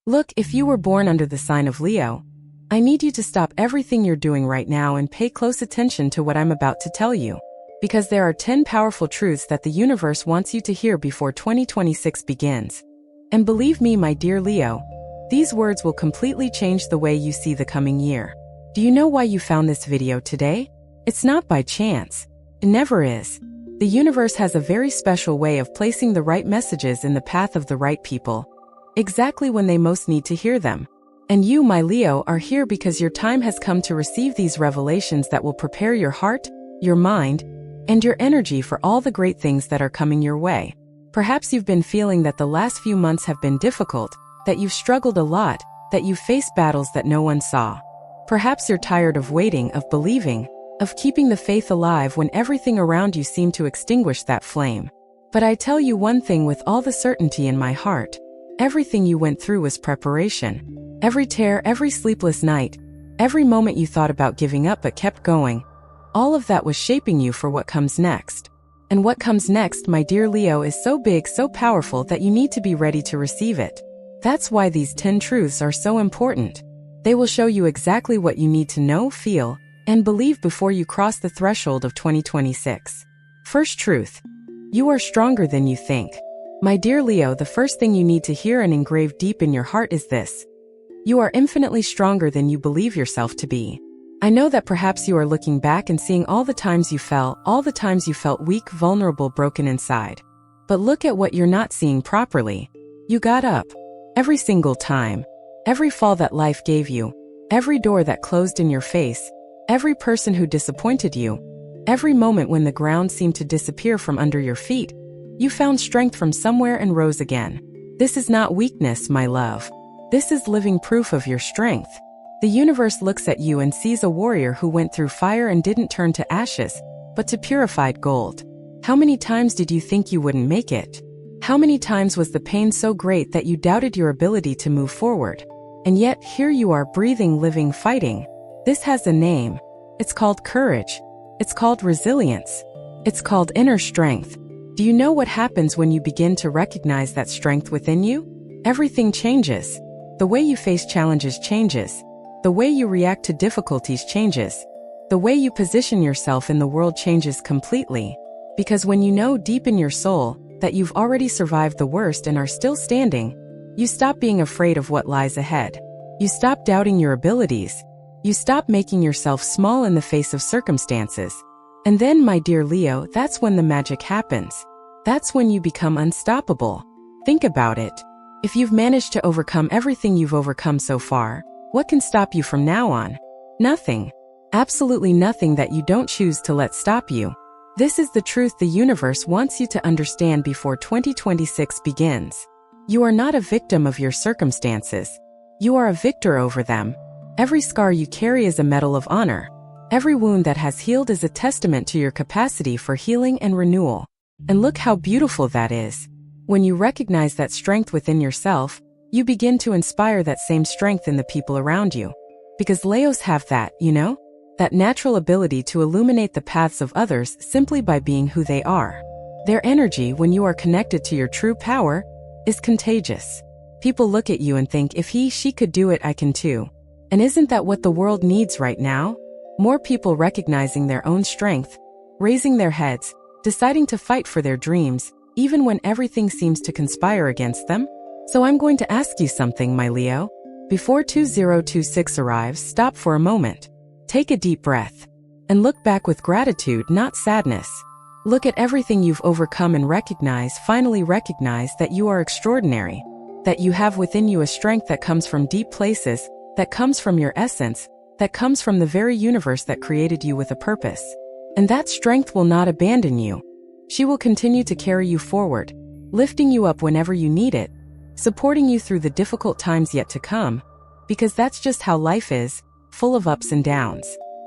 Look, if you were born under the sign of Leo, I need you to stop everything you're doing right now and pay close attention to what I'm about to tell you. Because there are 10 powerful truths that the universe wants you to hear before 2026 begins. And believe me, my dear Leo, these words will completely change the way you see the coming year. Do you know why you found this video today? It's not by chance. It never is. The universe has a very special way of placing the right messages in the path of the right people, exactly when they most need to hear them. And you, my Leo, are here because your time has come to receive these revelations that will prepare your heart, your mind, and your energy for all the great things that are coming your way. Perhaps you've been feeling that the last few months have been difficult, that you've struggled a lot, that you've faced battles that no one saw. Perhaps you're tired of waiting, of believing, of keeping the faith alive when everything around you seemed to extinguish that flame. But I tell you one thing with all the certainty in my heart: everything you went through was preparation. Every tear, every sleepless night, every moment you thought about giving up but kept going, all of that was shaping you for what comes next. And what comes next, my dear Leo, is so big, so powerful that you need to be ready to receive it. That's why these 10 truths are so important. They will show you exactly what you need to know, feel, and believe before you cross the threshold of 2026. First truth: you are stronger than you think. My dear Leo, the first thing you need to hear and engrave deep in your heart is this: you are infinitely stronger than you believe yourself to be. I know that perhaps you are looking back and seeing all the times you fell, all the times you felt weak, vulnerable, broken inside. But look at what you're not seeing properly. You got up. Every single time. Every fall that life gave you. Every door that closed in your face. Every person who disappointed you. Every moment when the ground seemed to disappear from under your feet. You found strength from somewhere and rose again. This is not weakness, my love. This is living proof of your strength. The universe looks at you and sees a warrior who went through fire and didn't turn to ashes, but to purified gold. How many times did you think you wouldn't make it? How many times was the pain so great that you doubted your ability to move forward? And yet, here you are, breathing, living, fighting. This has a name. It's called courage. It's called resilience. It's called inner strength. Do you know what happens when you begin to recognize that strength within you? Everything changes. The way you face challenges changes. The way you react to difficulties changes. The way you position yourself in the world changes completely. Because when you know deep in your soul that you've already survived the worst and are still standing, you stop being afraid of what lies ahead. You stop doubting your abilities. You stop making yourself small in the face of circumstances. And then, my dear Leo, that's when the magic happens. That's when you become unstoppable. Think about it. If you've managed to overcome everything you've overcome so far, what can stop you from now on? Nothing. Absolutely nothing that you don't choose to let stop you. This is the truth the universe wants you to understand before 2026 begins. You are not a victim of your circumstances. You are a victor over them. Every scar you carry is a medal of honor. Every wound that has healed is a testament to your capacity for healing and renewal. And look how beautiful that is. When you recognize that strength within yourself, you begin to inspire that same strength in the people around you. Because Leos have that, you know? That natural ability to illuminate the paths of others simply by being who they are. Their energy, when you are connected to your true power, is contagious. People look at you and think, if she could do it, I can too. And isn't that what the world needs right now? More people recognizing their own strength, raising their heads, deciding to fight for their dreams, even when everything seems to conspire against them? So I'm going to ask you something, my Leo. Before 2026 arrives, stop for a moment. Take a deep breath. And look back with gratitude, not sadness. Look at everything you've overcome and finally recognize that you are extraordinary. That you have within you a strength that comes from deep places, that comes from your essence, that comes from the very universe that created you with a purpose. And that strength will not abandon you. She will continue to carry you forward, lifting you up whenever you need it, supporting you through the difficult times yet to come, because that's just how life is, full of ups and downs.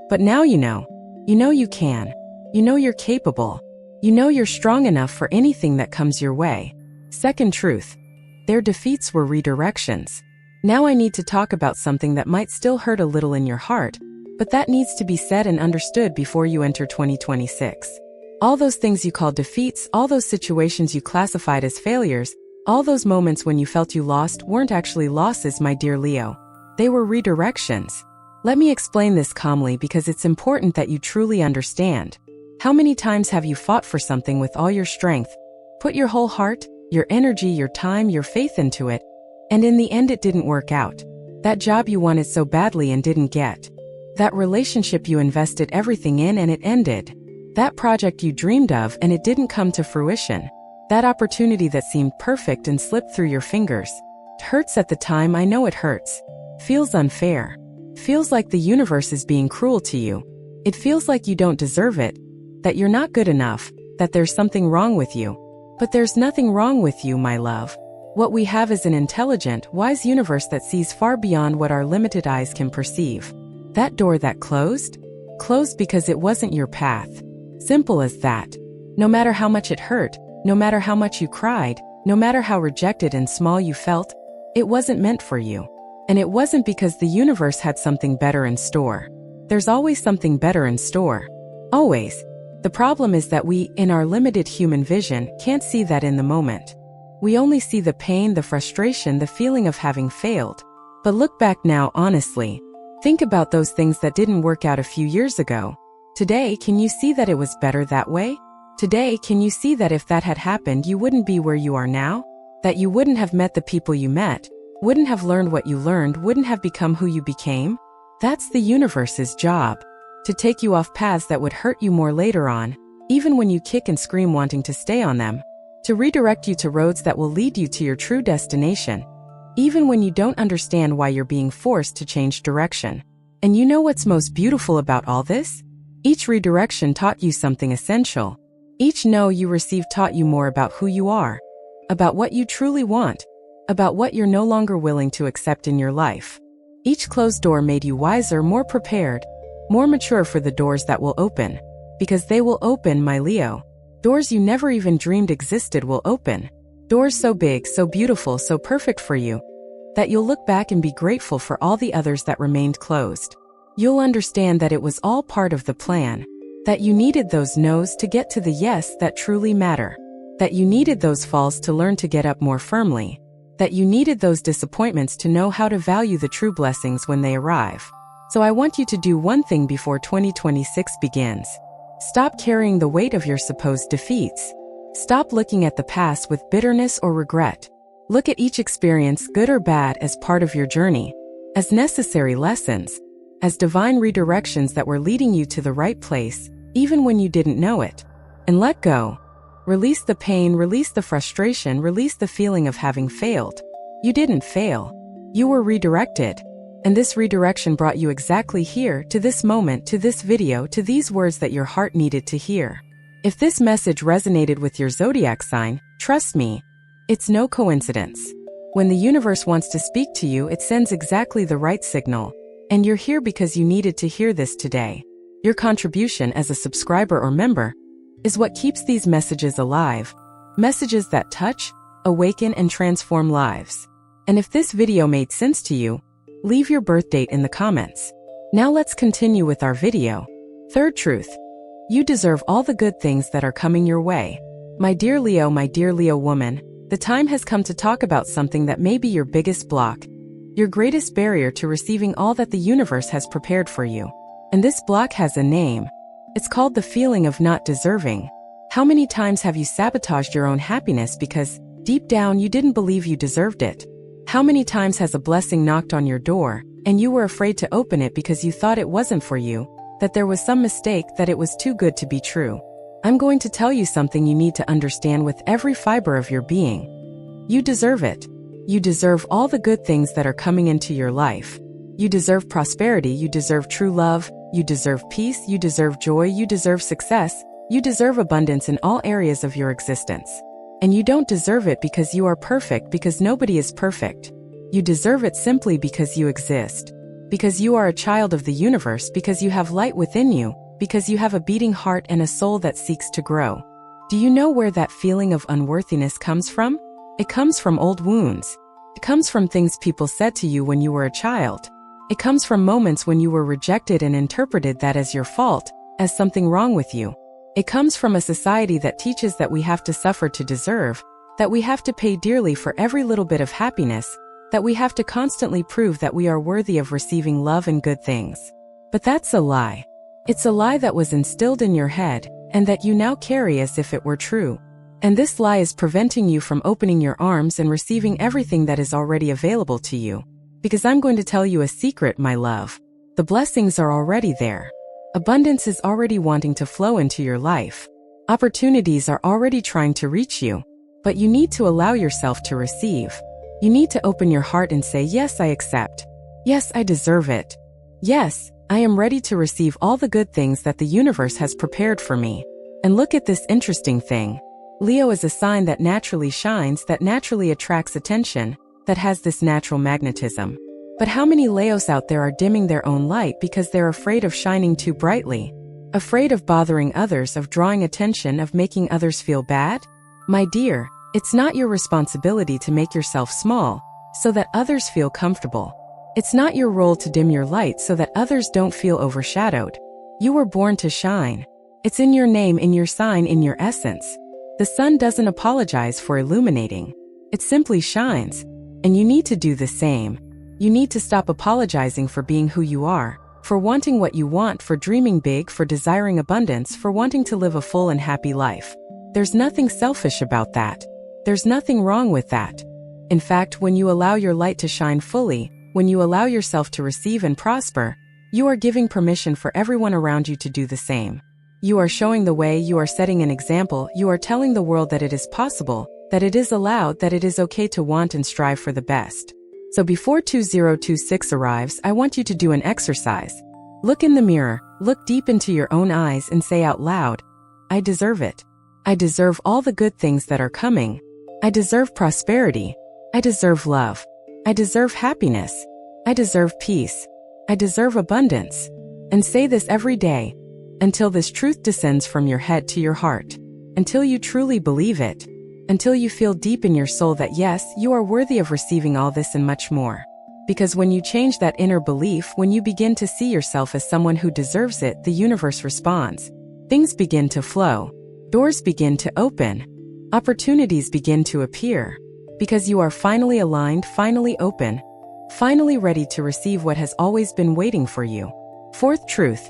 But now you know you can. You know you're capable. You know you're strong enough for anything that comes your way. Second truth: their defeats were redirections. Now I need to talk about something that might still hurt a little in your heart, but that needs to be said and understood before you enter 2026. All those things you call defeats, all those situations you classified as failures, All those moments when you felt you lost weren't actually losses, my dear Leo. They were redirections. Let me explain this calmly because it's important that you truly understand. How many times have you fought for something with all your strength, put your whole heart, your energy, your time, your faith into it, and in the end it didn't work out? That job you wanted so badly and didn't get. That relationship you invested everything in and it ended. That project you dreamed of and it didn't come to fruition. That opportunity that seemed perfect and slipped through your fingers. It hurts at the time, I know it hurts. Feels unfair. Feels like the universe is being cruel to you. It feels like you don't deserve it, that you're not good enough, that there's something wrong with you. But there's nothing wrong with you, my love. What we have is an intelligent, wise universe that sees far beyond what our limited eyes can perceive. That door that closed? Closed because it wasn't your path. Simple as that. No matter how much it hurt, no matter how much you cried, no matter how rejected and small you felt, it wasn't meant for you. And it wasn't because the universe had something better in store. There's always something better in store. Always. The problem is that we, in our limited human vision, can't see that in the moment. We only see the pain, the frustration, the feeling of having failed. But look back now honestly. Think about those things that didn't work out a few years ago. Today, can you see that it was better that way? Today, can you see that if that had happened, you wouldn't be where you are now? That you wouldn't have met the people you met, wouldn't have learned what you learned, wouldn't have become who you became? That's the universe's job. To take you off paths that would hurt you more later on, even when you kick and scream wanting to stay on them. To redirect you to roads that will lead you to your true destination, even when you don't understand why you're being forced to change direction. And you know what's most beautiful about all this? Each redirection taught you something essential. Each no you received taught you more about who you are, about what you truly want, about what you're no longer willing to accept in your life. Each closed door made you wiser, more prepared, more mature for the doors that will open. Because they will open, my Leo. Doors you never even dreamed existed will open. Doors so big, so beautiful, so perfect for you, that you'll look back and be grateful for all the others that remained closed. You'll understand that it was all part of the plan. That you needed those no's to get to the yes that truly matter. That you needed those falls to learn to get up more firmly. That you needed those disappointments to know how to value the true blessings when they arrive. So I want you to do one thing before 2026 begins. Stop carrying the weight of your supposed defeats. Stop looking at the past with bitterness or regret. Look at each experience, good or bad, as part of your journey, as necessary lessons, as divine redirections that were leading you to the right place, even when you didn't know it. And let go. Release the pain, release the frustration, release the feeling of having failed. You didn't fail. You were redirected. And this redirection brought you exactly here, to this moment, to this video, to these words that your heart needed to hear. If this message resonated with your zodiac sign, trust me, it's no coincidence. When the universe wants to speak to you, it sends exactly the right signal. And you're here because you needed to hear this today. Your contribution as a subscriber or member is what keeps these messages alive. Messages that touch, awaken, and transform lives. And if this video made sense to you, leave your birth date in the comments. Now let's continue with our video. Third truth. You deserve all the good things that are coming your way. My dear Leo woman, the time has come to talk about something that may be your biggest block, your greatest barrier to receiving all that the universe has prepared for you. And this block has a name. It's called the feeling of not deserving. How many times have you sabotaged your own happiness because, deep down, you didn't believe you deserved it? How many times has a blessing knocked on your door, and you were afraid to open it because you thought it wasn't for you, that there was some mistake, that it was too good to be true? I'm going to tell you something you need to understand with every fiber of your being. You deserve it. You deserve all the good things that are coming into your life. You deserve prosperity, you deserve true love, you deserve peace, you deserve joy, you deserve success, you deserve abundance in all areas of your existence. And you don't deserve it because you are perfect, because nobody is perfect. You deserve it simply because you exist. Because you are a child of the universe, because you have light within you, because you have a beating heart and a soul that seeks to grow. Do you know where that feeling of unworthiness comes from? It comes from old wounds. It comes from things people said to you when you were a child. It comes from moments when you were rejected and interpreted that as your fault, as something wrong with you. It comes from a society that teaches that we have to suffer to deserve, that we have to pay dearly for every little bit of happiness, that we have to constantly prove that we are worthy of receiving love and good things. But that's a lie. It's a lie that was instilled in your head, and that you now carry as if it were true. And this lie is preventing you from opening your arms and receiving everything that is already available to you. Because I'm going to tell you a secret, my love. The blessings are already there. Abundance is already wanting to flow into your life. Opportunities are already trying to reach you. But you need to allow yourself to receive. You need to open your heart and say, yes, I accept. Yes, I deserve it. Yes, I am ready to receive all the good things that the universe has prepared for me. And look at this interesting thing. Leo is a sign that naturally shines, that naturally attracts attention, that has this natural magnetism. But how many Leos out there are dimming their own light because they're afraid of shining too brightly? Afraid of bothering others, of drawing attention, of making others feel bad? My dear, it's not your responsibility to make yourself small so that others feel comfortable. It's not your role to dim your light so that others don't feel overshadowed. You were born to shine. It's in your name, in your sign, in your essence. The sun doesn't apologize for illuminating. It simply shines. And you need to do the same. You need to stop apologizing for being who you are, for wanting what you want, for dreaming big, for desiring abundance, for wanting to live a full and happy life. There's nothing selfish about that. There's nothing wrong with that. In fact, when you allow your light to shine fully, when you allow yourself to receive and prosper, you are giving permission for everyone around you to do the same. You are showing the way, you are setting an example, you are telling the world that it is possible, that it is allowed, that it is okay to want and strive for the best. So before 2026 arrives, I want you to do an exercise. Look in the mirror, look deep into your own eyes and say out loud, I deserve it. I deserve all the good things that are coming. I deserve prosperity. I deserve love. I deserve happiness. I deserve peace. I deserve abundance. And say this every day, until this truth descends from your head to your heart, until you truly believe it, until you feel deep in your soul that yes, you are worthy of receiving all this and much more. Because when you change that inner belief, when you begin to see yourself as someone who deserves it, the universe responds. Things begin to flow. Doors begin to open. Opportunities begin to appear. Because you are finally aligned, finally open, finally ready to receive what has always been waiting for you. Fourth truth.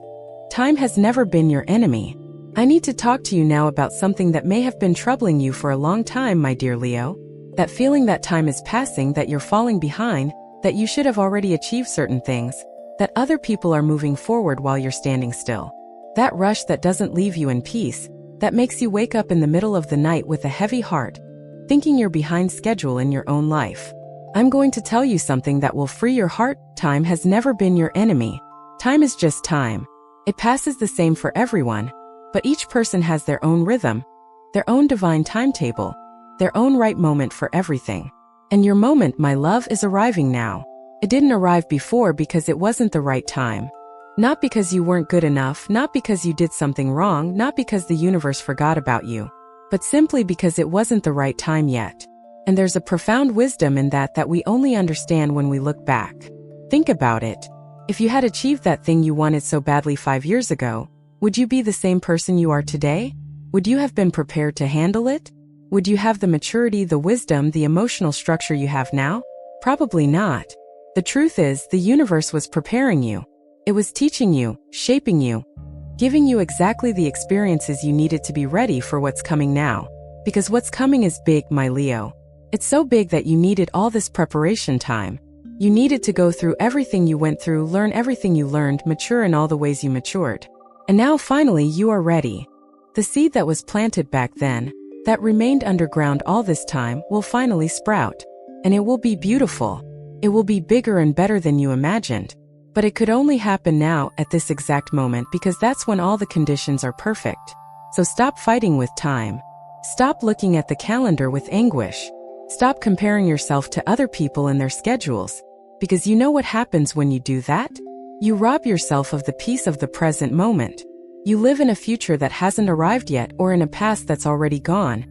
Time has never been your enemy. I need to talk to you now about something that may have been troubling you for a long time, my dear Leo. That feeling that time is passing, that you're falling behind, that you should have already achieved certain things, that other people are moving forward while you're standing still. That rush that doesn't leave you in peace, that makes you wake up in the middle of the night with a heavy heart, thinking you're behind schedule in your own life. I'm going to tell you something that will free your heart. Time has never been your enemy. Time is just time. It passes the same for everyone, but each person has their own rhythm, their own divine timetable, their own right moment for everything. And your moment, my love, is arriving now. It didn't arrive before because it wasn't the right time. Not because you weren't good enough, not because you did something wrong, not because the universe forgot about you, but simply because it wasn't the right time yet. And there's a profound wisdom in that we only understand when we look back. Think about it. If you had achieved that thing you wanted so badly 5 years ago, would you be the same person you are today? Would you have been prepared to handle it? Would you have the maturity, the wisdom, the emotional structure you have now? Probably not. The truth is, the universe was preparing you. It was teaching you, shaping you, giving you exactly the experiences you needed to be ready for what's coming now. Because what's coming is big, my Leo. It's so big that you needed all this preparation time. You needed to go through everything you went through, learn everything you learned, mature in all the ways you matured. And now finally you are ready. The seed that was planted back then, that remained underground all this time, will finally sprout. And it will be beautiful. It will be bigger and better than you imagined. But it could only happen now, at this exact moment, because that's when all the conditions are perfect. So stop fighting with time. Stop looking at the calendar with anguish. Stop comparing yourself to other people and their schedules. Because you know what happens when you do that? You rob yourself of the peace of the present moment. You live in a future that hasn't arrived yet, or in a past that's already gone.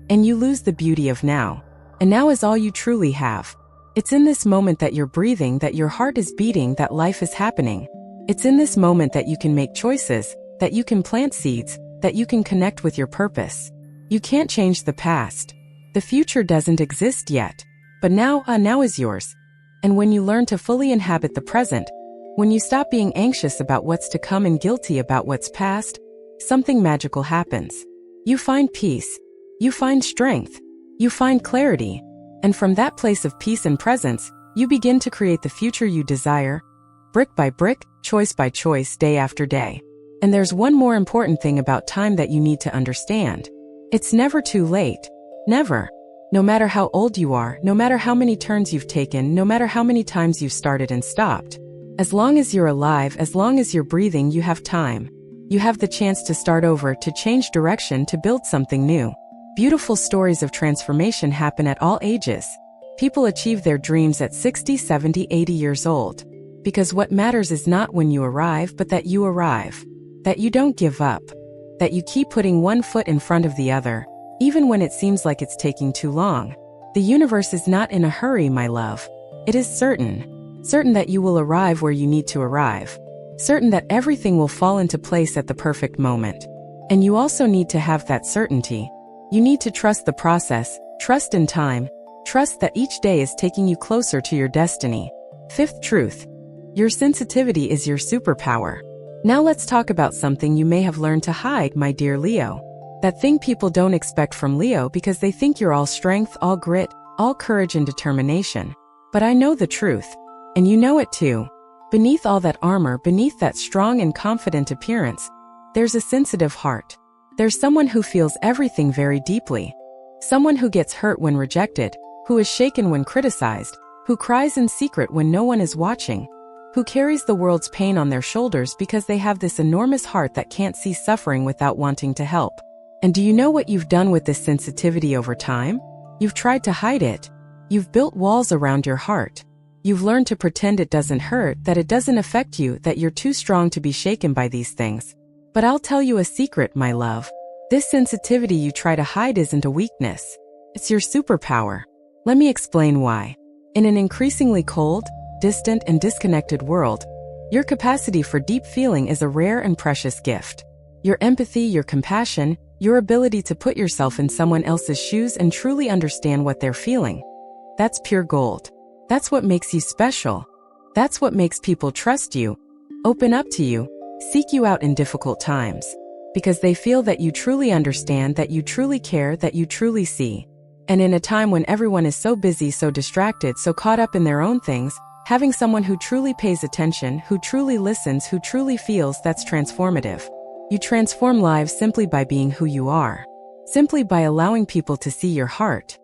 And you lose the beauty of now. And now is all you truly have. It's in this moment that you're breathing, that your heart is beating, that life is happening. It's in this moment that you can make choices, that you can plant seeds, that you can connect with your purpose. You can't change the past. The future doesn't exist yet, but now is yours. And when you learn to fully inhabit the present, when you stop being anxious about what's to come and guilty about what's past, something magical happens. You find peace. You find strength. You find clarity. And from that place of peace and presence, you begin to create the future you desire, brick by brick, choice by choice, day after day. And there's one more important thing about time that you need to understand. It's never too late. Never. No matter how old you are, no matter how many turns you've taken, no matter how many times you've started and stopped. As long as you're alive, as long as you're breathing, you have time. You have the chance to start over, to change direction, to build something new. Beautiful stories of transformation happen at all ages. People achieve their dreams at 60, 70, 80 years old. Because what matters is not when you arrive, but that you arrive. That you don't give up. That you keep putting one foot in front of the other, even when it seems like it's taking too long. The universe is not in a hurry, my love. It is certain. Certain that you will arrive where you need to arrive. Certain that everything will fall into place at the perfect moment. And you also need to have that certainty. You need to trust the process, trust in time, trust that each day is taking you closer to your destiny. Fifth truth. Your sensitivity is your superpower. Now let's talk about something you may have learned to hide, my dear Leo. That thing people don't expect from Leo because they think you're all strength, all grit, all courage and determination. But I know the truth. And you know it too. Beneath all that armor, beneath that strong and confident appearance, there's a sensitive heart. There's someone who feels everything very deeply. Someone who gets hurt when rejected, who is shaken when criticized, who cries in secret when no one is watching, who carries the world's pain on their shoulders because they have this enormous heart that can't see suffering without wanting to help. And do you know what you've done with this sensitivity over time? You've tried to hide it. You've built walls around your heart. You've learned to pretend it doesn't hurt, that it doesn't affect you, that you're too strong to be shaken by these things. But I'll tell you a secret, my love. This sensitivity you try to hide isn't a weakness. It's your superpower. Let me explain why. In an increasingly cold, distant, and disconnected world, your capacity for deep feeling is a rare and precious gift. Your empathy, your compassion, your ability to put yourself in someone else's shoes and truly understand what they're feeling. That's pure gold. That's what makes you special. That's what makes people trust you, open up to you, seek you out in difficult times. Because they feel that you truly understand, that you truly care, that you truly see. And in a time when everyone is so busy, so distracted, so caught up in their own things, having someone who truly pays attention, who truly listens, who truly feels, that's transformative. You transform lives simply by being who you are. Simply by allowing people to see your heart.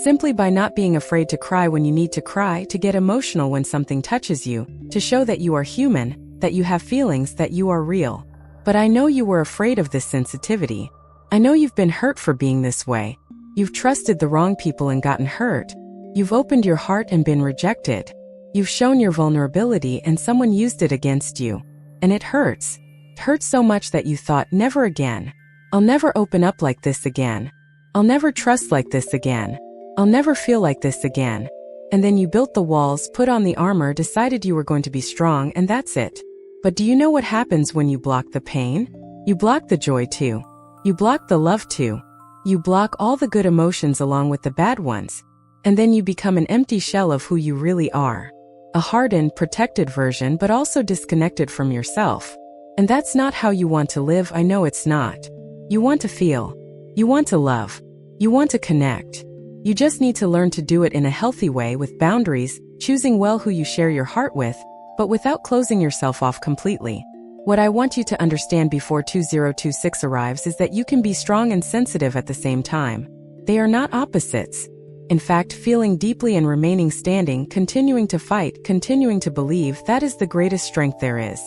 Simply by not being afraid to cry when you need to cry, to get emotional when something touches you, to show that you are human, that you have feelings, that you are real. But I know you were afraid of this sensitivity. I know you've been hurt for being this way. You've trusted the wrong people and gotten hurt. You've opened your heart and been rejected. You've shown your vulnerability and someone used it against you. And it hurts. It hurts so much that you thought, never again. I'll never open up like this again. I'll never trust like this again. I'll never feel like this again. And then you built the walls, put on the armor, decided you were going to be strong, and that's it. But do you know what happens when you block the pain? You block the joy too. You block the love too. You block all the good emotions along with the bad ones. And then you become an empty shell of who you really are. A hardened, protected version, but also disconnected from yourself. And that's not how you want to live. I know it's not. You want to feel. You want to love. You want to connect. You just need to learn to do it in a healthy way with boundaries, choosing well who you share your heart with, but without closing yourself off completely. What I want you to understand before 2026 arrives is that you can be strong and sensitive at the same time. They are not opposites. In fact, feeling deeply and remaining standing, continuing to fight, continuing to believe, that is the greatest strength there is.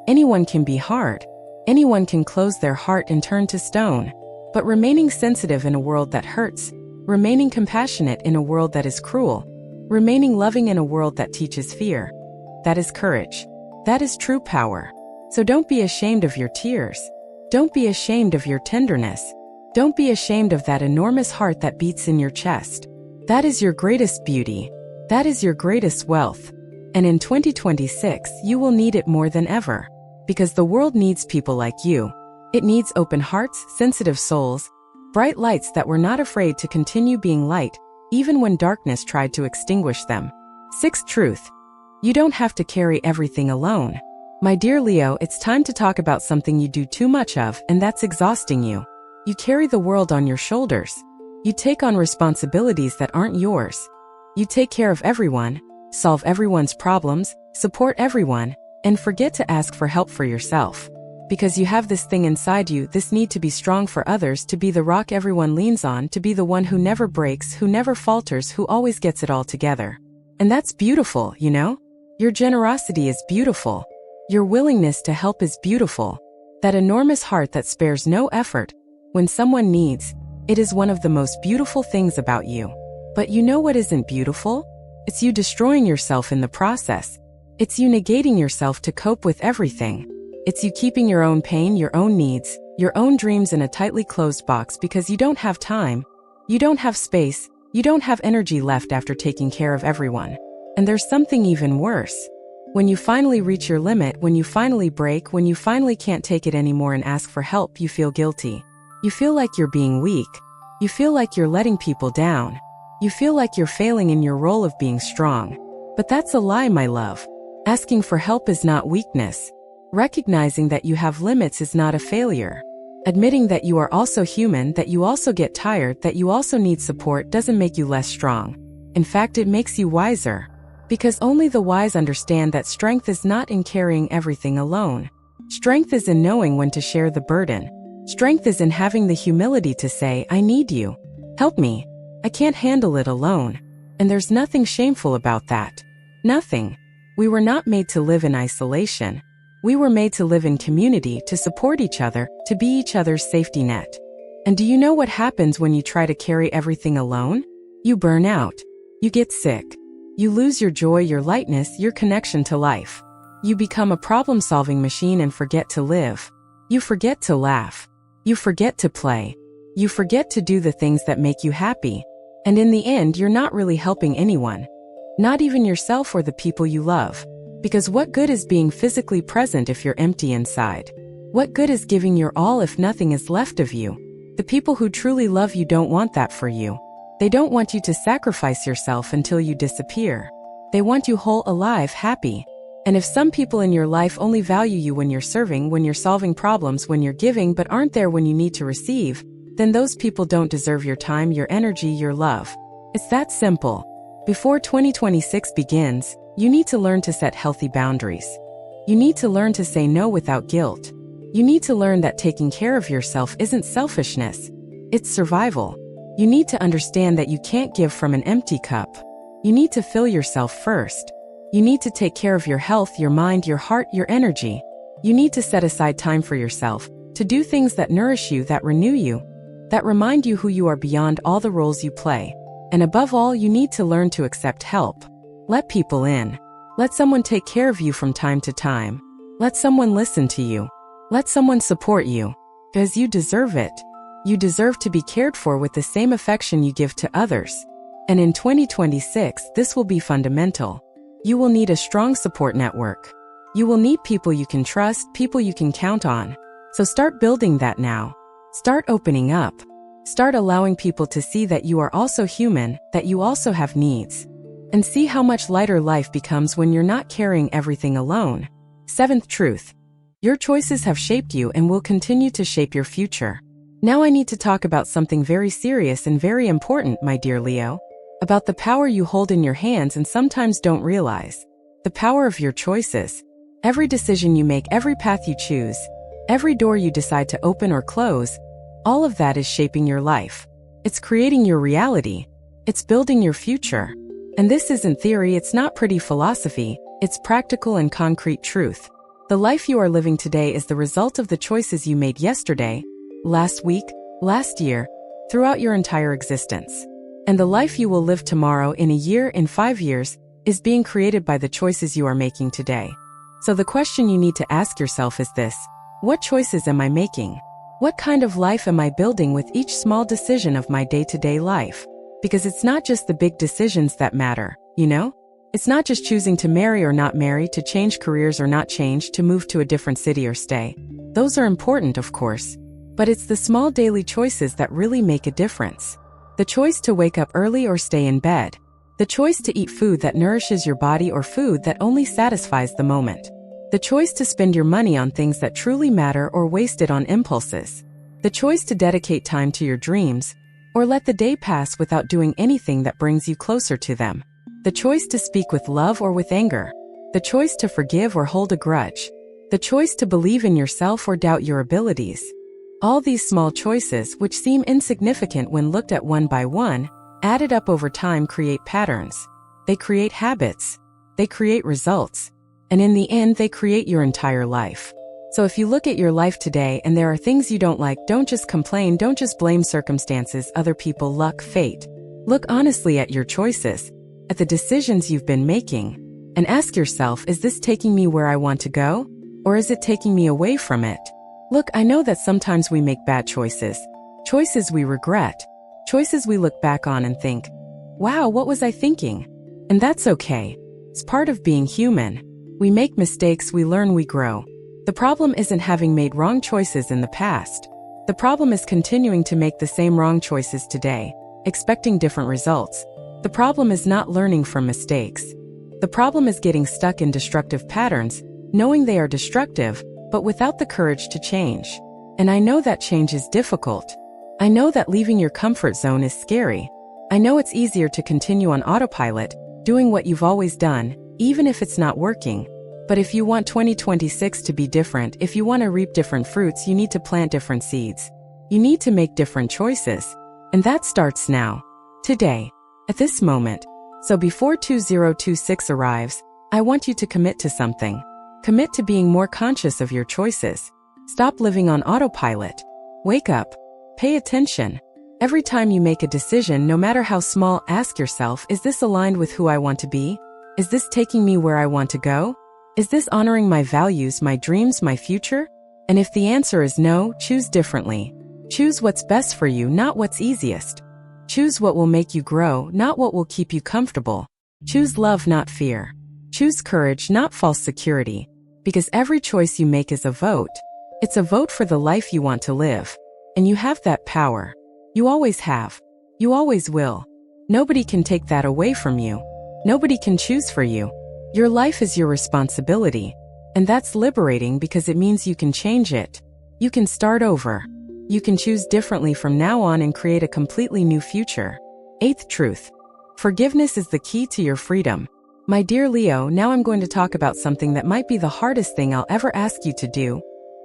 Anyone can be hard. Anyone can close their heart and turn to stone. But remaining sensitive in a world that hurts, remaining compassionate in a world that is cruel, remaining loving in a world that teaches fear, that is courage. That is true power. So don't be ashamed of your tears. Don't be ashamed of your tenderness. Don't be ashamed of that enormous heart that beats in your chest. That is your greatest beauty. That is your greatest wealth. And in 2026, you will need it more than ever. Because the world needs people like you. It needs open hearts, sensitive souls, Bright lights that were not afraid to continue being light, even when darkness tried to extinguish them. Sixth truth. You don't have to carry everything alone. My dear Leo, it's time to talk about something you do too much of, and that's exhausting you. You carry the world on your shoulders. You take on responsibilities that aren't yours. You take care of everyone, solve everyone's problems, support everyone, and forget to ask for help for yourself. Because you have this thing inside you, this need to be strong for others, to be the rock everyone leans on, to be the one who never breaks, who never falters, who always gets it all together. And that's beautiful, you know? Your generosity is beautiful. Your willingness to help is beautiful. That enormous heart that spares no effort when someone needs, it is one of the most beautiful things about you. But you know what isn't beautiful? It's you destroying yourself in the process. It's you negating yourself to cope with everything. It's you keeping your own pain, your own needs, your own dreams in a tightly closed box because you don't have time, you don't have space, you don't have energy left after taking care of everyone. And there's something even worse. When you finally reach your limit, when you finally break, when you finally can't take it anymore and ask for help, you feel guilty. You feel like you're being weak. You feel like you're letting people down. You feel like you're failing in your role of being strong. But that's a lie, my love. Asking for help is not weakness. Recognizing that you have limits is not a failure. Admitting that you are also human, that you also get tired, that you also need support doesn't make you less strong. In fact, it makes you wiser. Because only the wise understand that strength is not in carrying everything alone. Strength is in knowing when to share the burden. Strength is in having the humility to say, I need you. Help me. I can't handle it alone. And there's nothing shameful about that. Nothing. We were not made to live in isolation. We were made to live in community, to support each other, to be each other's safety net. And do you know what happens when you try to carry everything alone? You burn out. You get sick. You lose your joy, your lightness, your connection to life. You become a problem-solving machine and forget to live. You forget to laugh. You forget to play. You forget to do the things that make you happy. And in the end, you're not really helping anyone. Not even yourself or the people you love. Because what good is being physically present if you're empty inside? What good is giving your all if nothing is left of you? The people who truly love you don't want that for you. They don't want you to sacrifice yourself until you disappear. They want you whole, alive, happy. And if some people in your life only value you when you're serving, when you're solving problems, when you're giving, but aren't there when you need to receive, then those people don't deserve your time, your energy, your love. It's that simple. Before 2026 begins, you need to learn to set healthy boundaries. You need to learn to say no without guilt. You need to learn that taking care of yourself isn't selfishness. It's survival. You need to understand that you can't give from an empty cup. You need to fill yourself first. You need to take care of your health, your mind, your heart, your energy. You need to set aside time for yourself, to do things that nourish you, that renew you, that remind you who you are beyond all the roles you play. And above all, you need to learn to accept help. Let people in. Let someone take care of you from time to time. Let someone listen to you. Let someone support you. Because you deserve it. You deserve to be cared for with the same affection you give to others. And in 2026, this will be fundamental. You will need a strong support network. You will need people you can trust, people you can count on. So start building that now. Start opening up. Start allowing people to see that you are also human, that you also have needs. And see how much lighter life becomes when you're not carrying everything alone. Seventh truth. Your choices have shaped you and will continue to shape your future. Now I need to talk about something very serious and very important, my dear Leo. About the power you hold in your hands and sometimes don't realize. The power of your choices. Every decision you make, every path you choose, every door you decide to open or close, all of that is shaping your life. It's creating your reality. It's building your future. And this isn't theory, it's not pretty philosophy, it's practical and concrete truth. The life you are living today is the result of the choices you made yesterday, last week, last year, throughout your entire existence. And the life you will live tomorrow, in a year, in 5 years, is being created by the choices you are making today. So the question you need to ask yourself is this: what choices am I making? What kind of life am I building with each small decision of my day-to-day life? Because it's not just the big decisions that matter, you know? It's not just choosing to marry or not marry, to change careers or not change, to move to a different city or stay. Those are important, of course. But it's the small daily choices that really make a difference. The choice to wake up early or stay in bed. The choice to eat food that nourishes your body or food that only satisfies the moment. The choice to spend your money on things that truly matter or waste it on impulses. The choice to dedicate time to your dreams, or let the day pass without doing anything that brings you closer to them. The choice to speak with love or with anger. The choice to forgive or hold a grudge. The choice to believe in yourself or doubt your abilities. All these small choices, which seem insignificant when looked at one by one, added up over time create patterns. They create habits. They create results. And in the end, they create your entire life. So if you look at your life today and there are things you don't like, don't just complain, don't just blame circumstances, other people, luck, fate. Look honestly at your choices, at the decisions you've been making, and ask yourself, is this taking me where I want to go? Or is it taking me away from it? Look, I know that sometimes we make bad choices. Choices we regret. Choices we look back on and think, wow, what was I thinking? And that's okay. It's part of being human. We make mistakes, we learn, we grow. The problem isn't having made wrong choices in the past. The problem is continuing to make the same wrong choices today, expecting different results. The problem is not learning from mistakes. The problem is getting stuck in destructive patterns, knowing they are destructive, but without the courage to change. And I know that change is difficult. I know that leaving your comfort zone is scary. I know it's easier to continue on autopilot, doing what you've always done, even if it's not working. But if you want 2026 to be different, if you want to reap different fruits, you need to plant different seeds. You need to make different choices. And that starts now. Today. At this moment. So before 2026 arrives, I want you to commit to something. Commit to being more conscious of your choices. Stop living on autopilot. Wake up. Pay attention. Every time you make a decision, no matter how small, ask yourself, is this aligned with who I want to be? Is this taking me where I want to go? Is this honoring my values, my dreams, my future? And if the answer is no, choose differently. Choose what's best for you, not what's easiest. Choose what will make you grow, not what will keep you comfortable. Choose love, not fear. Choose courage, not false security. Because every choice you make is a vote. It's a vote for the life you want to live. And you have that power. You always have. You always will. Nobody can take that away from you. Nobody can choose for you. Your life is your responsibility. And that's liberating because it means you can change it. You can start over. You can choose differently from now on and create a completely new future. 8th truth. Forgiveness is the key to your freedom. My dear Leo, now I'm going to talk about something that might be the hardest thing I'll ever ask you to do,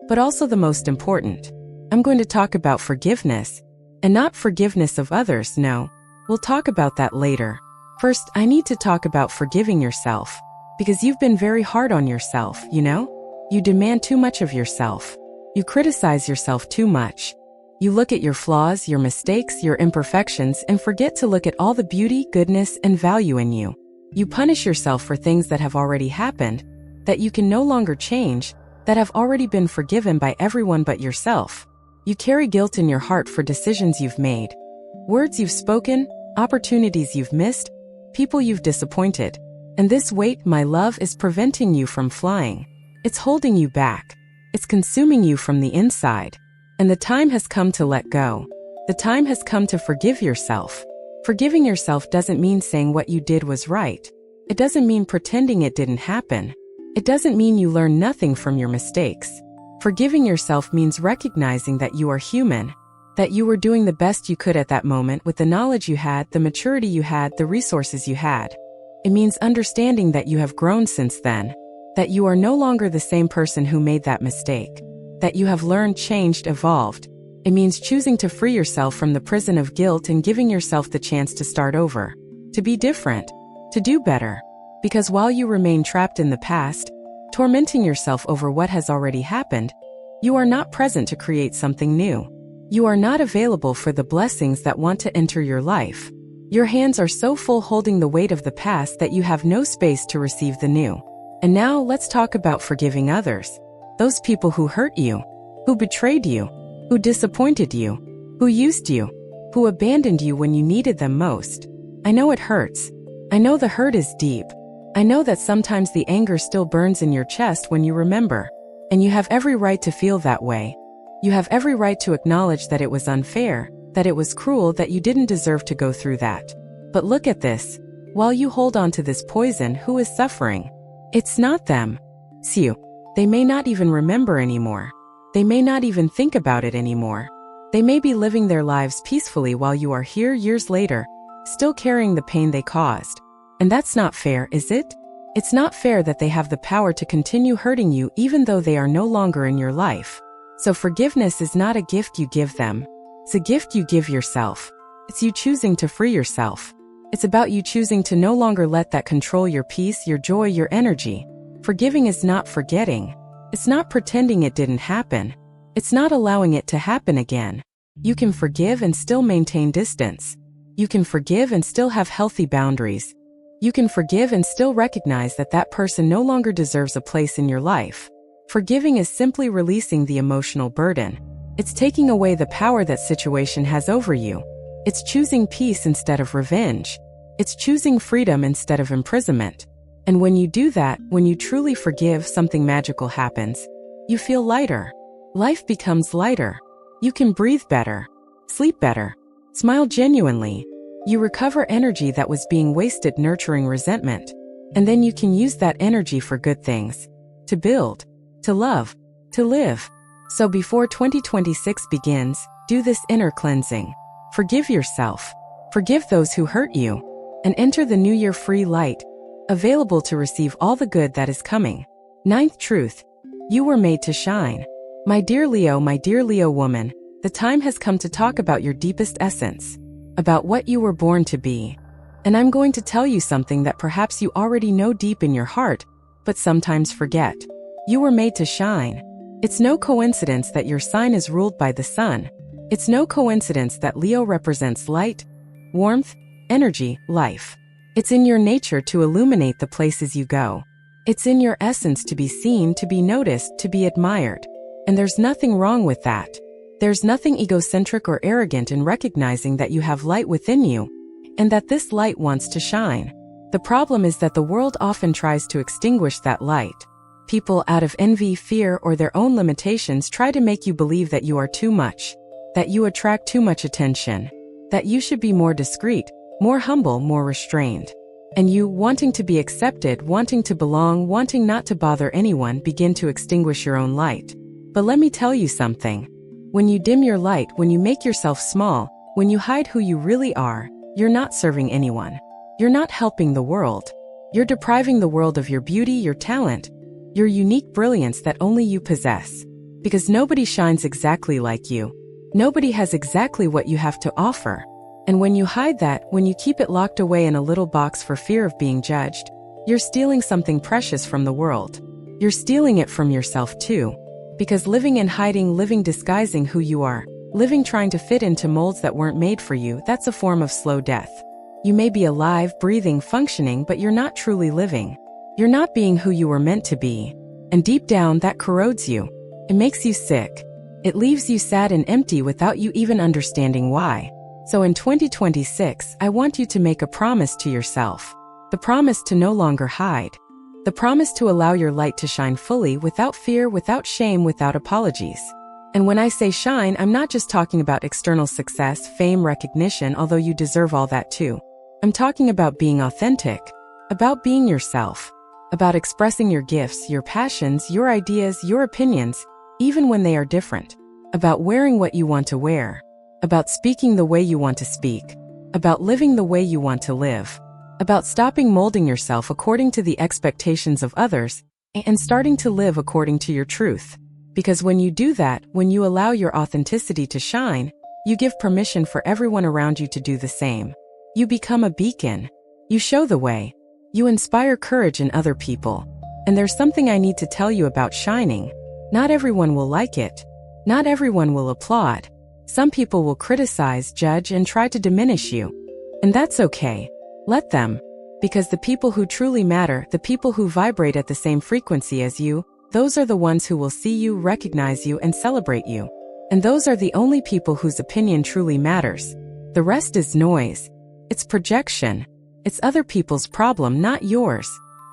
but also the most important. I'm going to talk about forgiveness, and not forgiveness of others, no. We'll talk about that later. First, I need to talk about forgiving yourself, because you've been very hard on yourself, you know? You demand too much of yourself. You criticize yourself too much. You look at your flaws, your mistakes, your imperfections, and forget to look at all the beauty, goodness, and value in you. You punish yourself for things that have already happened, that you can no longer change, that have already been forgiven by everyone but yourself. You carry guilt in your heart for decisions you've made, words you've spoken, opportunities you've missed, people you've disappointed. And this weight, my love, is preventing you from flying. It's holding you back. It's consuming you from the inside. And the time has come to let go. The time has come to forgive yourself. Forgiving yourself doesn't mean saying what you did was right. It doesn't mean pretending it didn't happen. It doesn't mean you learn nothing from your mistakes. Forgiving yourself means recognizing that you are human, that you were doing the best you could at that moment with the knowledge you had, the maturity you had, the resources you had. It means understanding that you have grown since then, that you are no longer the same person who made that mistake, that you have learned, changed, evolved. It means choosing to free yourself from the prison of guilt and giving yourself the chance to start over, to be different, to do better. Because while you remain trapped in the past, tormenting yourself over what has already happened, you are not present to create something new. You are not available for the blessings that want to enter your life. Your hands are so full holding the weight of the past that you have no space to receive the new. And now let's talk about forgiving others. Those people who hurt you, who betrayed you, who disappointed you, who used you, who abandoned you when you needed them most. I know it hurts. I know the hurt is deep. I know that sometimes the anger still burns in your chest when you remember. And you have every right to feel that way. You have every right to acknowledge that it was unfair, that it was cruel, that you didn't deserve to go through that. But look at this. While you hold on to this poison, who is suffering? It's not them. It's you. They may not even remember anymore. They may not even think about it anymore. They may be living their lives peacefully while you are here years later, still carrying the pain they caused. And that's not fair, is it? It's not fair that they have the power to continue hurting you even though they are no longer in your life. So forgiveness is not a gift you give them. It's a gift you give yourself. It's you choosing to free yourself. It's about you choosing to no longer let that control your peace, your joy, your energy. Forgiving is not forgetting. It's not pretending it didn't happen. It's not allowing it to happen again. You can forgive and still maintain distance. You can forgive and still have healthy boundaries. You can forgive and still recognize that that person no longer deserves a place in your life. Forgiving is simply releasing the emotional burden. It's taking away the power that situation has over you. It's choosing peace instead of revenge. It's choosing freedom instead of imprisonment. And when you do that, when you truly forgive, something magical happens. You feel lighter. Life becomes lighter. You can breathe better, sleep better, smile genuinely. You recover energy that was being wasted nurturing resentment. And then you can use that energy for good things. To build, to love, to live. So before 2026 begins, do this inner cleansing. Forgive yourself. Forgive those who hurt you. And enter the new year free light, available to receive all the good that is coming. Ninth truth. You were made to shine. My dear Leo woman, the time has come to talk about your deepest essence, about what you were born to be. And I'm going to tell you something that perhaps you already know deep in your heart, but sometimes forget. You were made to shine. It's no coincidence that your sign is ruled by the sun. It's no coincidence that Leo represents light, warmth, energy, life. It's in your nature to illuminate the places you go. It's in your essence to be seen, to be noticed, to be admired. And there's nothing wrong with that. There's nothing egocentric or arrogant in recognizing that you have light within you, and that this light wants to shine. The problem is that the world often tries to extinguish that light. People, out of envy, fear, or their own limitations, try to make you believe that you are too much, that you attract too much attention, that you should be more discreet, more humble, more restrained. And you, wanting to be accepted, wanting to belong, wanting not to bother anyone, begin to extinguish your own light. But let me tell you something. When you dim your light, when you make yourself small, when you hide who you really are, you're not serving anyone. You're not helping the world. You're depriving the world of your beauty, your talent, your unique brilliance that only you possess. Because nobody shines exactly like you. Nobody has exactly what you have to offer. And when you hide that, when you keep it locked away in a little box for fear of being judged, you're stealing something precious from the world. You're stealing it from yourself too. Because living in hiding, living disguising who you are, living trying to fit into molds that weren't made for you, that's a form of slow death. You may be alive, breathing, functioning, but you're not truly living. You're not being who you were meant to be. And deep down, that corrodes you. It makes you sick. It leaves you sad and empty without you even understanding why. So in 2026, I want you to make a promise to yourself. The promise to no longer hide. The promise to allow your light to shine fully, without fear, without shame, without apologies. And when I say shine, I'm not just talking about external success, fame, recognition, although you deserve all that too. I'm talking about being authentic, about being yourself, about expressing your gifts, your passions, your ideas, your opinions, even when they are different, about wearing what you want to wear, about speaking the way you want to speak, about living the way you want to live, about stopping molding yourself according to the expectations of others and starting to live according to your truth. Because when you do that, when you allow your authenticity to shine, you give permission for everyone around you to do the same. You become a beacon. You show the way. You inspire courage in other people. And there's something I need to tell you about shining. Not everyone will like it. Not everyone will applaud. Some people will criticize, judge, and try to diminish you. And that's okay. Let them. Because the people who truly matter, the people who vibrate at the same frequency as you, those are the ones who will see you, recognize you, and celebrate you. And those are the only people whose opinion truly matters. The rest is noise. It's projection. It's other people's problem, not yours.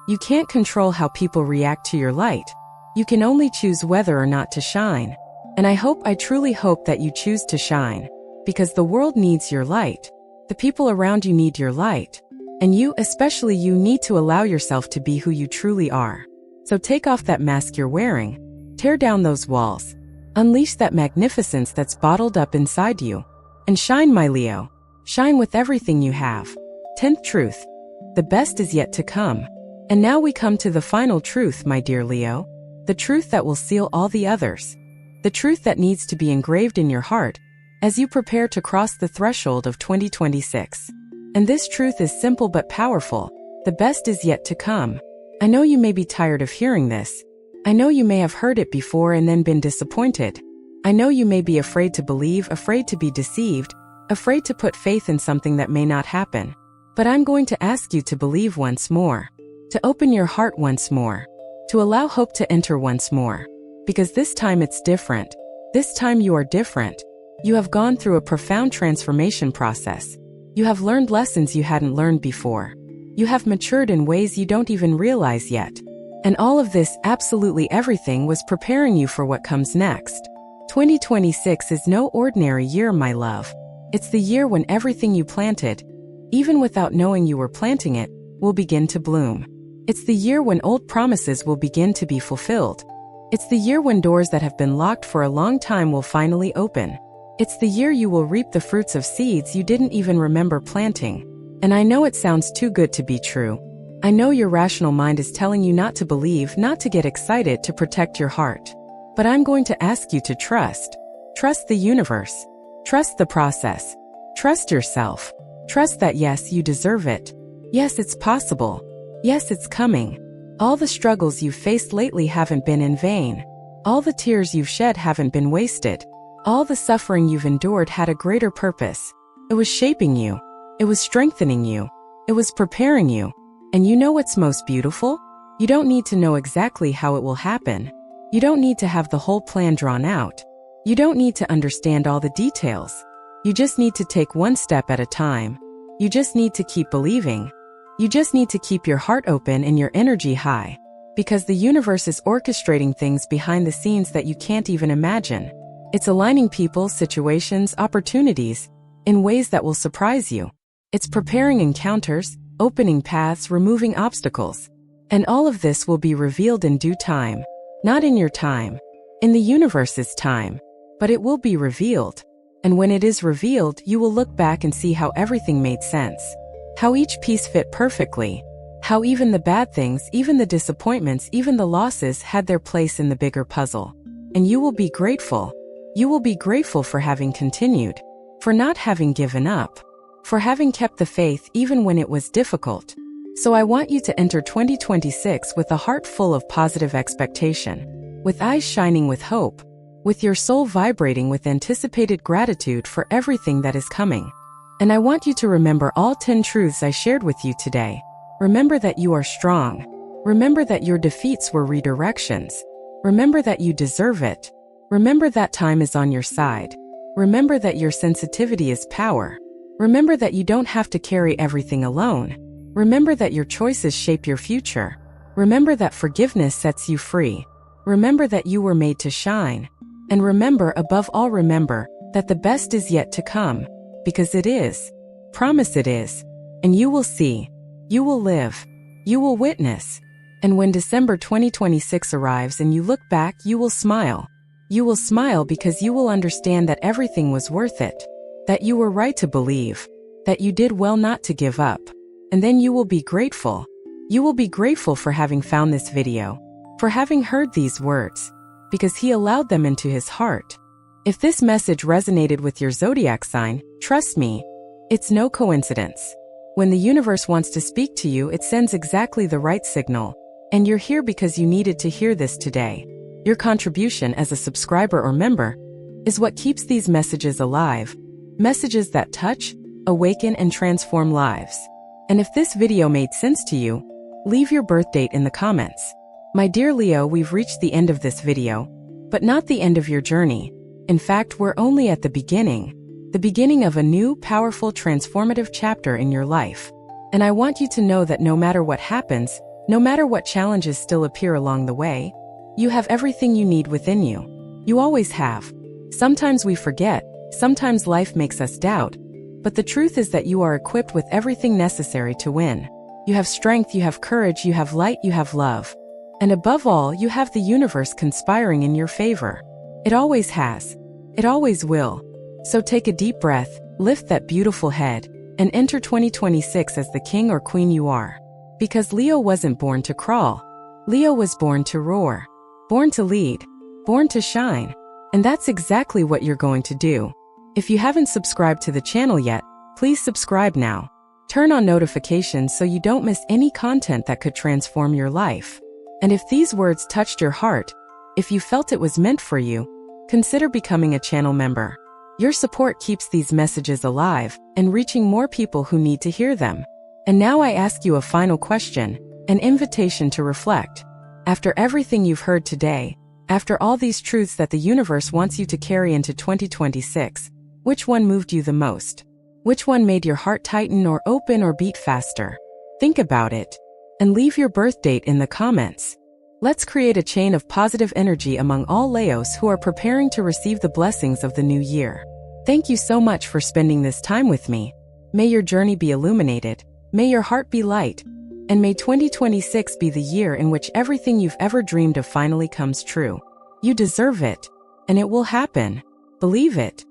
You can't control how people react to your light. You can only choose whether or not to shine. And I truly hope that you choose to shine. Because the world needs your light. The people around you need your light. And you, especially you, need to allow yourself to be who you truly are. So take off that mask you're wearing. Tear down those walls. Unleash that magnificence that's bottled up inside you. And shine, my Leo. Shine with everything you have. 10th truth. The best is yet to come. And now we come to the final truth, my dear Leo. The truth that will seal all the others. The truth that needs to be engraved in your heart as you prepare to cross the threshold of 2026. And this truth is simple but powerful. The best is yet to come. I know you may be tired of hearing this. I know you may have heard it before and then been disappointed. I know you may be afraid to believe, afraid to be deceived, afraid to put faith in something that may not happen. But I'm going to ask you to believe once more, to open your heart once more, to allow hope to enter once more. Because this time it's different. This time you are different. You have gone through a profound transformation process. You have learned lessons you hadn't learned before. You have matured in ways you don't even realize yet. And all of this, absolutely everything, was preparing you for what comes next. 2026 is no ordinary year, my love. It's the year when everything you planted, even without knowing you were planting it, will begin to bloom. It's the year when old promises will begin to be fulfilled. It's the year when doors that have been locked for a long time will finally open. It's the year you will reap the fruits of seeds you didn't even remember planting. And I know it sounds too good to be true. I know your rational mind is telling you not to believe, not to get excited, to protect your heart. But I'm going to ask you to trust. Trust the universe. Trust the process. Trust yourself. Trust that yes, you deserve it. Yes, it's possible. Yes, it's coming. All the struggles you've faced lately haven't been in vain. All the tears you've shed haven't been wasted. All the suffering you've endured had a greater purpose. It was shaping you. It was strengthening you. It was preparing you. And you know what's most beautiful? You don't need to know exactly how it will happen. You don't need to have the whole plan drawn out. You don't need to understand all the details. You just need to take one step at a time. You just need to keep believing. You just need to keep your heart open and your energy high. Because the universe is orchestrating things behind the scenes that you can't even imagine. It's aligning people, situations, opportunities in ways that will surprise you. It's preparing encounters, opening paths, removing obstacles. And all of this will be revealed in due time. Not in your time. In the universe's time. But it will be revealed. And when it is revealed, you will look back and see how everything made sense. How each piece fit perfectly. How even the bad things, even the disappointments, even the losses had their place in the bigger puzzle. And you will be grateful. You will be grateful for having continued. For not having given up. For having kept the faith even when it was difficult. So I want you to enter 2026 with a heart full of positive expectation. With eyes shining with hope. With your soul vibrating with anticipated gratitude for everything that is coming. And I want you to remember all 10 truths I shared with you today. Remember that you are strong. Remember that your defeats were redirections. Remember that you deserve it. Remember that time is on your side. Remember that your sensitivity is power. Remember that you don't have to carry everything alone. Remember that your choices shape your future. Remember that forgiveness sets you free. Remember that you were made to shine. And remember, above all, remember that the best is yet to come. Because it is. Promise it is. And you will see. You will live. You will witness. And when December 2026 arrives and you look back, you will smile. You will smile because you will understand that everything was worth it. That you were right to believe. That you did well not to give up. And then you will be grateful. You will be grateful for having found this video. For having heard these words. Because he allowed them into his heart. If this message resonated with your zodiac sign, trust me, it's no coincidence. When the universe wants to speak to you, it sends exactly the right signal. And you're here because you needed to hear this today. Your contribution as a subscriber or member is what keeps these messages alive. Messages that touch, awaken, and transform lives. And if this video made sense to you, leave your birth date in the comments. My dear Leo, we've reached the end of this video, but not the end of your journey. In fact, we're only at the beginning of a new, powerful, transformative chapter in your life. And I want you to know that no matter what happens, no matter what challenges still appear along the way, you have everything you need within you. You always have. Sometimes we forget, sometimes life makes us doubt, but the truth is that you are equipped with everything necessary to win. You have strength, you have courage, you have light, you have love. And above all, you have the universe conspiring in your favor. It always has. It always will. So take a deep breath, lift that beautiful head, and enter 2026 as the king or queen you are. Because Leo wasn't born to crawl. Leo was born to roar. Born to lead. Born to shine. And that's exactly what you're going to do. If you haven't subscribed to the channel yet, please subscribe now. Turn on notifications so you don't miss any content that could transform your life. And if these words touched your heart, if you felt it was meant for you, consider becoming a channel member. Your support keeps these messages alive and reaching more people who need to hear them. And now I ask you a final question, an invitation to reflect. After everything you've heard today, after all these truths that the universe wants you to carry into 2026, which one moved you the most? Which one made your heart tighten or open or beat faster? Think about it. And leave your birth date in the comments. Let's create a chain of positive energy among all Leos who are preparing to receive the blessings of the new year. Thank you so much for spending this time with me. May your journey be illuminated. May your heart be light. And may 2026 be the year in which everything you've ever dreamed of finally comes true. You deserve it. And it will happen. Believe it.